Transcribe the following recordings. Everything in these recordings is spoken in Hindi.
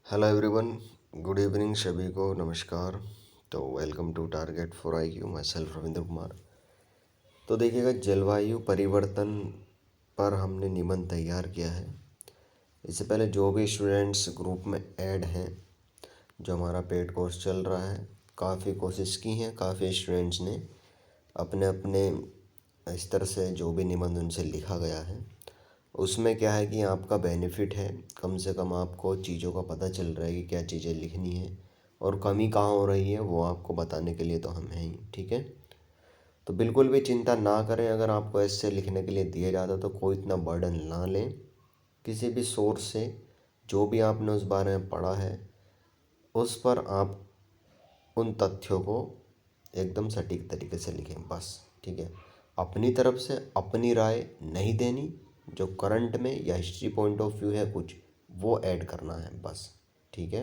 हेलो एवरीवन, गुड इवनिंग सभी को नमस्कार। तो welcome to target for IQ, मैं सेल्फ रविंद्र कुमार। तो देखिएगा, जलवायु परिवर्तन पर हमने निबंध तैयार किया है। इससे पहले जो भी स्टूडेंट्स ग्रुप में ऐड हैं, जो हमारा पेड कोर्स चल रहा है, काफ़ी कोशिश की हैं, काफ़ी स्टूडेंट्स ने अपने अपने स्तर से जो भी निबंध उनसे लिखा गया है, उसमें क्या है कि आपका बेनिफिट है। कम से कम आपको चीज़ों का पता चल रहा है कि क्या चीज़ें लिखनी है और कमी कहाँ हो रही है, वो आपको बताने के लिए तो हम हैं ही। ठीक है, तो बिल्कुल भी चिंता ना करें। अगर आपको ऐसे लिखने के लिए दिया जाता तो कोई इतना बर्डन ना लें। किसी भी सोर्स से जो भी आपने उस बारे में पढ़ा है, उस पर आप उन तथ्यों को एकदम सटीक तरीके से लिखें बस। ठीक है, अपनी तरफ से अपनी राय नहीं देनी। जो करंट में या हिस्ट्री पॉइंट ऑफ व्यू है कुछ, वो ऐड करना है बस। ठीक है,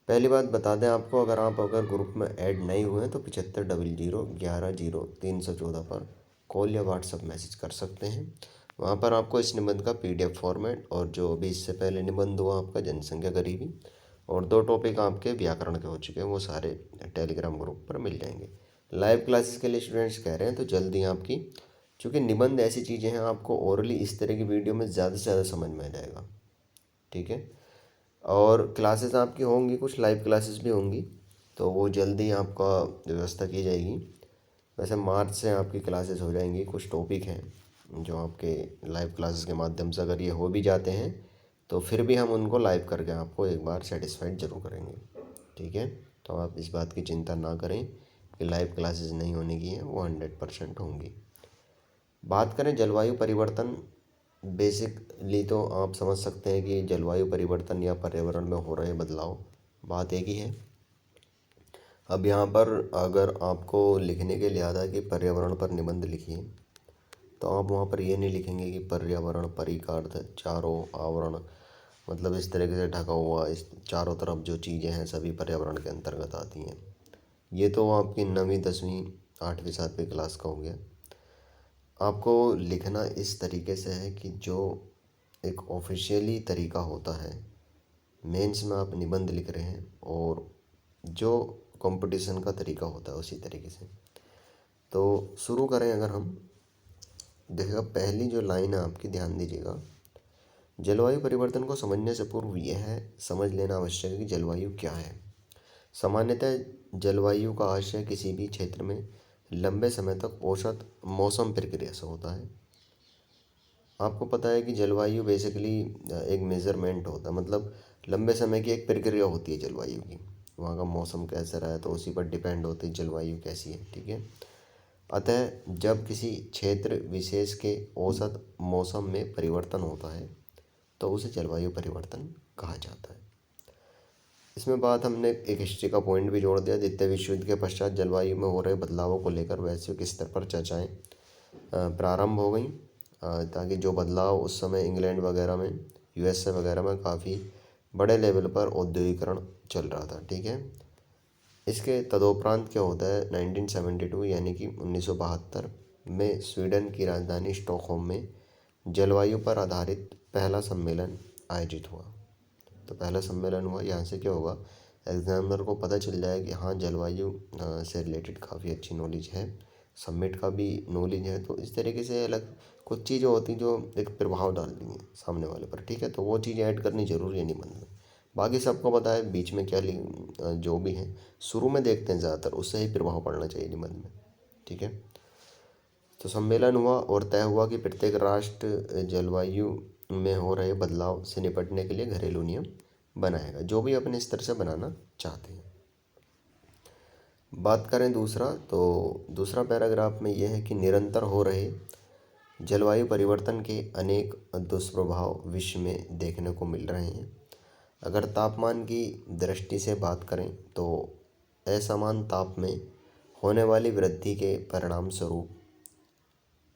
पहली बात बता दें आपको, अगर ग्रुप में ऐड नहीं हुए हैं तो 7500 11 0 314 पर कॉल या व्हाट्सअप मैसेज कर सकते हैं। वहाँ पर आपको इस निबंध का PDF फॉर्मेट और जो अभी इससे पहले निबंध हुआ आपका जनसंख्या गरीबी और 2 टॉपिक आपके व्याकरण के हो चुके हैं, वो सारे टेलीग्राम ग्रुप पर मिल जाएंगे। लाइव क्लासेस के लिए स्टूडेंट्स कह रहे हैं तो जल्दी आपकी, चूँकि निबंध ऐसी चीज़ें हैं, आपको ओरली इस तरह की वीडियो में ज़्यादा से ज़्यादा समझ में आ जाएगा। ठीक है, और क्लासेस आपकी होंगी, कुछ लाइव क्लासेस भी होंगी, तो वो जल्दी आपका व्यवस्था की जाएगी। वैसे मार्च से आपकी क्लासेस हो जाएंगी। कुछ टॉपिक हैं जो आपके लाइव क्लासेस के माध्यम से अगर ये हो भी जाते हैं तो फिर भी हम उनको लाइव करके आपको एक बार सेटिस्फाइड ज़रूर करेंगे। ठीक है, तो आप इस बात की चिंता ना करें कि लाइव क्लासेस नहीं होने की हैं, वो 100% होंगी। बात करें जलवायु परिवर्तन, बेसिकली तो आप समझ सकते हैं कि जलवायु परिवर्तन या पर्यावरण में हो रहे बदलाव, बात एक ही है। अब यहाँ पर अगर आपको लिखने के लिए आता है कि पर्यावरण पर निबंध लिखिए, तो आप वहाँ पर ये नहीं लिखेंगे कि पर्यावरण परि का अर्थ चारों आवरण, मतलब इस तरीके से ढका हुआ, इस चारों तरफ जो चीज़ें हैं सभी पर्यावरण के अंतर्गत आती हैं। ये तो आपकी 9वीं 10वीं 8वीं 7वीं क्लास का हो गया। आपको लिखना इस तरीके से है कि जो एक ऑफिशियली तरीका होता है, मेंस में आप निबंध लिख रहे हैं, और जो कंपटीशन का तरीका होता है उसी तरीके से। तो शुरू करें। अगर हम देखिएगा, पहली जो लाइन है आपकी, ध्यान दीजिएगा। जलवायु परिवर्तन को समझने से पूर्व यह समझ लेना आवश्यक है कि जलवायु क्या है। सामान्यतः जलवायु का आशय किसी भी क्षेत्र में लंबे समय तक औसत मौसम प्रक्रिया से होता है। आपको पता है कि जलवायु बेसिकली एक मेज़रमेंट होता है, मतलब लंबे समय की एक प्रक्रिया होती है जलवायु की। वहाँ का मौसम कैसा रहा है तो उसी पर डिपेंड होती है जलवायु कैसी है। ठीक है, अतः जब किसी क्षेत्र विशेष के औसत मौसम में परिवर्तन होता है तो उसे जलवायु परिवर्तन कहा जाता है। इसमें बात हमने एक हिस्ट्री का पॉइंट भी जोड़ दिया। द्वितीय विश्व युद्ध के पश्चात जलवायु में हो रहे बदलावों को लेकर वैश्विक स्तर पर चर्चाएं प्रारंभ हो गई, ताकि जो बदलाव उस समय इंग्लैंड वगैरह में, USA वगैरह में काफ़ी बड़े लेवल पर औद्योगिकरण चल रहा था। ठीक है, इसके तदोपरांत क्या होता है, 1972 यानी कि 1972 में स्वीडन की राजधानी स्टॉकहोम में जलवायु पर आधारित पहला सम्मेलन आयोजित हुआ। तो पहला सम्मेलन हुआ, यहाँ से क्या होगा, एग्जामिनर को पता चल जाए कि हाँ, जलवायु से रिलेटेड काफ़ी अच्छी नॉलेज है, सबमिट का भी नॉलेज है। तो इस तरीके से अलग कुछ चीज़ें होती जो एक प्रभाव डालती हैं सामने वाले पर। ठीक है, तो वो चीज़ें ऐड करनी ज़रूरी है निबंध में। बाकी सबको पता है बीच में क्या जो भी है शुरू में देखते हैं ज़्यादातर, उससे ही प्रभाव पड़ना चाहिए निबंध में। ठीक है, तो सम्मेलन हुआ और तय हुआ कि प्रत्येक राष्ट्र जलवायु में हो रहे बदलाव से निपटने के लिए घरेलू नियम बनाएगा, जो भी अपने स्तर से बनाना चाहते हैं। बात करें दूसरा, तो दूसरा पैराग्राफ में यह है कि निरंतर हो रहे जलवायु परिवर्तन के अनेक दुष्प्रभाव विश्व में देखने को मिल रहे हैं। अगर तापमान की दृष्टि से बात करें तो असमान ताप में होने वाली वृद्धि के परिणाम स्वरूप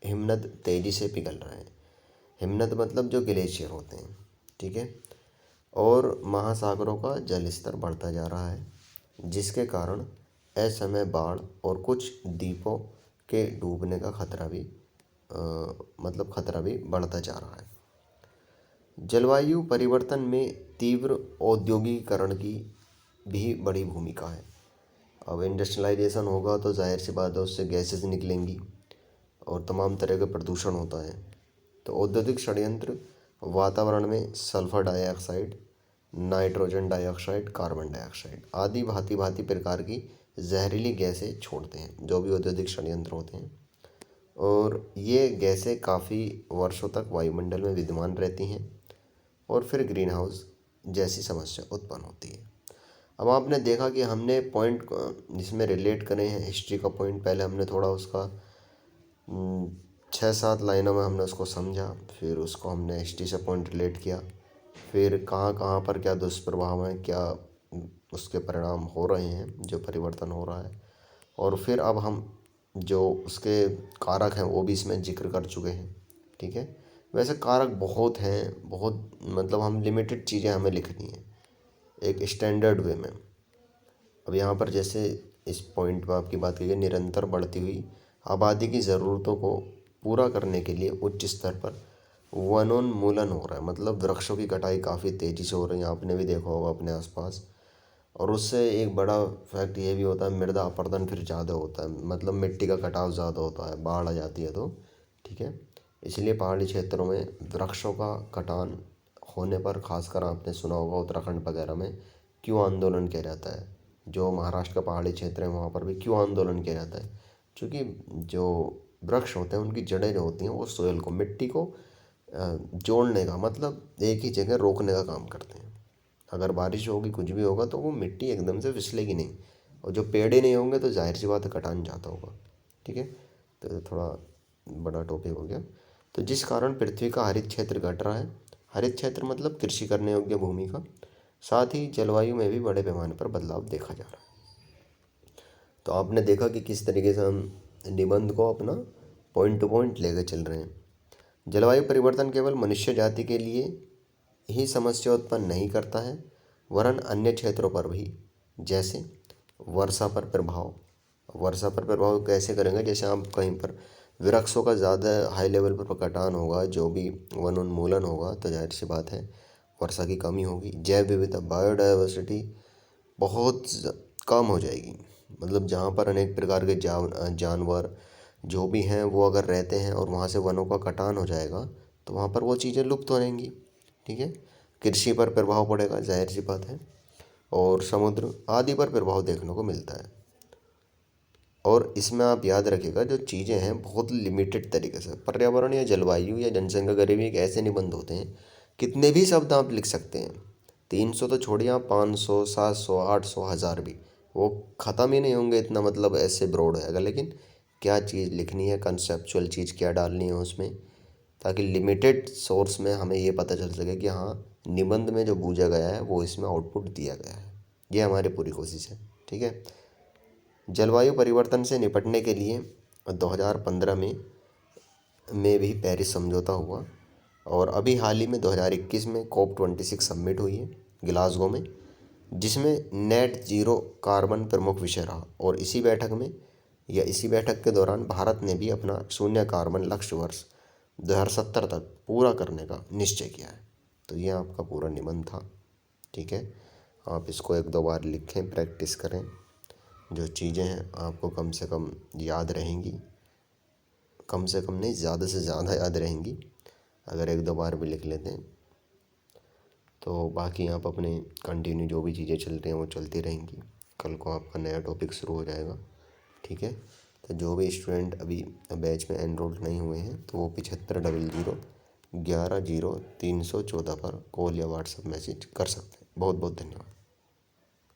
हिमनद तेज़ी से पिघल रहे हैं। हिमनद मतलब जो ग्लेशियर होते हैं। ठीक है, और महासागरों का जल स्तर बढ़ता जा रहा है, जिसके कारण असमय बाढ़ और कुछ द्वीपों के डूबने का खतरा भी बढ़ता जा रहा है। जलवायु परिवर्तन में तीव्र औद्योगिकीकरण की भी बड़ी भूमिका है। अब इंडस्ट्रियलाइजेशन होगा तो जाहिर सी बात है उससे गैसेस निकलेंगी और तमाम तरह का प्रदूषण होता है। तो औद्योगिक षड्यंत्र वातावरण में sulphur dioxide, nitrogen dioxide, carbon dioxide आदि भांति भांति प्रकार की जहरीली गैसें छोड़ते हैं, जो भी औद्योगिक षड्यंत्र होते हैं। और ये गैसें काफ़ी वर्षों तक वायुमंडल में विद्यमान रहती हैं और फिर ग्रीन हाउस जैसी समस्या उत्पन्न होती है। अब आपने देखा कि हमने पॉइंट जिसमें रिलेट करें हैं हिस्ट्री का पॉइंट, पहले हमने थोड़ा उसका 6-7 लाइनों में हमने उसको समझा, फिर उसको हमने हिस्ट्री से पॉइंट रिलेट किया, फिर कहाँ कहाँ पर क्या दुष्प्रभाव हैं, क्या उसके परिणाम हो रहे हैं, जो परिवर्तन हो रहा है, और फिर अब हम जो उसके कारक हैं वो भी इसमें जिक्र कर चुके हैं। ठीक है, वैसे कारक बहुत हैं, बहुत मतलब हम लिमिटेड चीज़ें हमें लिखनी है एक स्टैंडर्ड वे में। अब यहाँ पर जैसे इस पॉइंट में आपकी बात की गई, निरंतर बढ़ती हुई आबादी की ज़रूरतों को पूरा करने के लिए उच्च स्तर पर वनोन्मूलन हो रहा है, मतलब वृक्षों की कटाई काफ़ी तेज़ी से हो रही है, आपने भी देखा होगा अपने आसपास। और उससे एक बड़ा फैक्ट ये भी होता है, मृदा अपरदन फिर ज़्यादा होता है, मतलब मिट्टी का कटाव ज़्यादा होता है, बाढ़ आ जाती है तो। ठीक है, इसलिए पहाड़ी क्षेत्रों में वृक्षों का कटान होने पर, खासकर आपने सुना होगा उत्तराखंड वगैरह में क्यों आंदोलन किया जाता है, जो महाराष्ट्र का पहाड़ी क्षेत्र है वहाँ पर भी क्यों आंदोलन किया जाता है, क्योंकि जो वृक्ष होते हैं उनकी जड़ें जो होती हैं वो सोइल को, मिट्टी को जोड़ने का, मतलब एक ही जगह रोकने का काम करते हैं। अगर बारिश होगी कुछ भी होगा तो वो मिट्टी एकदम से फिसलेगी नहीं, और जो पेड़ ही नहीं होंगे तो जाहिर सी बात है कटान जाता होगा। ठीक है, तो थोड़ा बड़ा टॉपिक हो गया। तो जिस कारण पृथ्वी का हरित क्षेत्र घट रहा है, हरित क्षेत्र मतलब कृषि करने योग्य भूमि का, साथ ही जलवायु में भी बड़े पैमाने पर बदलाव देखा जा रहा है। तो आपने देखा कि किस तरीके से हम निबंध को अपना पॉइंट टू पॉइंट लेकर चल रहे हैं। जलवायु परिवर्तन केवल मनुष्य जाति के लिए ही समस्या उत्पन्न नहीं करता है, वरन अन्य क्षेत्रों पर भी, जैसे वर्षा पर प्रभाव। वर्षा पर प्रभाव कैसे करेंगे, जैसे आप कहीं पर वृक्षों का ज़्यादा हाई लेवल पर कटान होगा, जो भी वनोन्मूलन होगा, तो जाहिर सी बात है वर्षा की कमी होगी। जैव विविधता, बायोडाइवर्सिटी बहुत कम हो जाएगी, मतलब जहाँ पर अनेक प्रकार के जानवर जो भी हैं वो अगर रहते हैं और वहाँ से वनों का कटान हो जाएगा तो वहाँ पर वो चीज़ें लुप्त हो जाएंगी। ठीक है, कृषि पर प्रभाव पड़ेगा, जाहिर सी बात है, और समुद्र आदि पर प्रभाव देखने को मिलता है। और इसमें आप याद रखिएगा जो चीज़ें हैं बहुत लिमिटेड तरीके से, पर्यावरण या जलवायु या जनसंख्या गरीबी एक ऐसे निबंध होते हैं, कितने भी शब्द आप लिख सकते हैं, 300 तो छोड़िए आप, 500, 700, 800, 1000 भी, वो ख़त्म ही नहीं होंगे, इतना मतलब ऐसे ब्रॉड होएगा। लेकिन क्या चीज़ लिखनी है, कंसेप्चुअल चीज़ क्या डालनी है उसमें, ताकि लिमिटेड सोर्स में हमें ये पता चल सके कि हाँ निबंध में जो बूझा गया है वो इसमें आउटपुट दिया गया है। ये हमारी पूरी कोशिश है। ठीक है, जलवायु परिवर्तन से निपटने के लिए 2015 में भी पेरिस समझौता हुआ, और अभी हाल ही में 2021 में COP26 समिट हुई है ग्लासगो में, जिसमें नेट जीरो कार्बन प्रमुख विषय रहा। और इसी बैठक के दौरान भारत ने भी अपना शून्य कार्बन लक्ष्य वर्ष 2070 तक पूरा करने का निश्चय किया है। तो ये आपका पूरा निबंध था। ठीक है, आप इसको 1-2 बार लिखें, प्रैक्टिस करें, जो चीज़ें हैं आपको कम से कम याद रहेंगी, कम से कम नहीं ज़्यादा से ज़्यादा याद रहेंगी अगर 1-2 बार भी लिख लेते हैं। तो बाकी आप अपने कंटिन्यू जो भी चीज़ें चल रही हैं वो चलती रहेंगी, कल को आपका नया टॉपिक शुरू हो जाएगा। ठीक है, तो जो भी स्टूडेंट अभी बैच में एनरोल्ड नहीं हुए हैं तो वो 7500 11 0 314 पर कॉल या व्हाट्सएप मैसेज कर सकते हैं। बहुत बहुत धन्यवाद।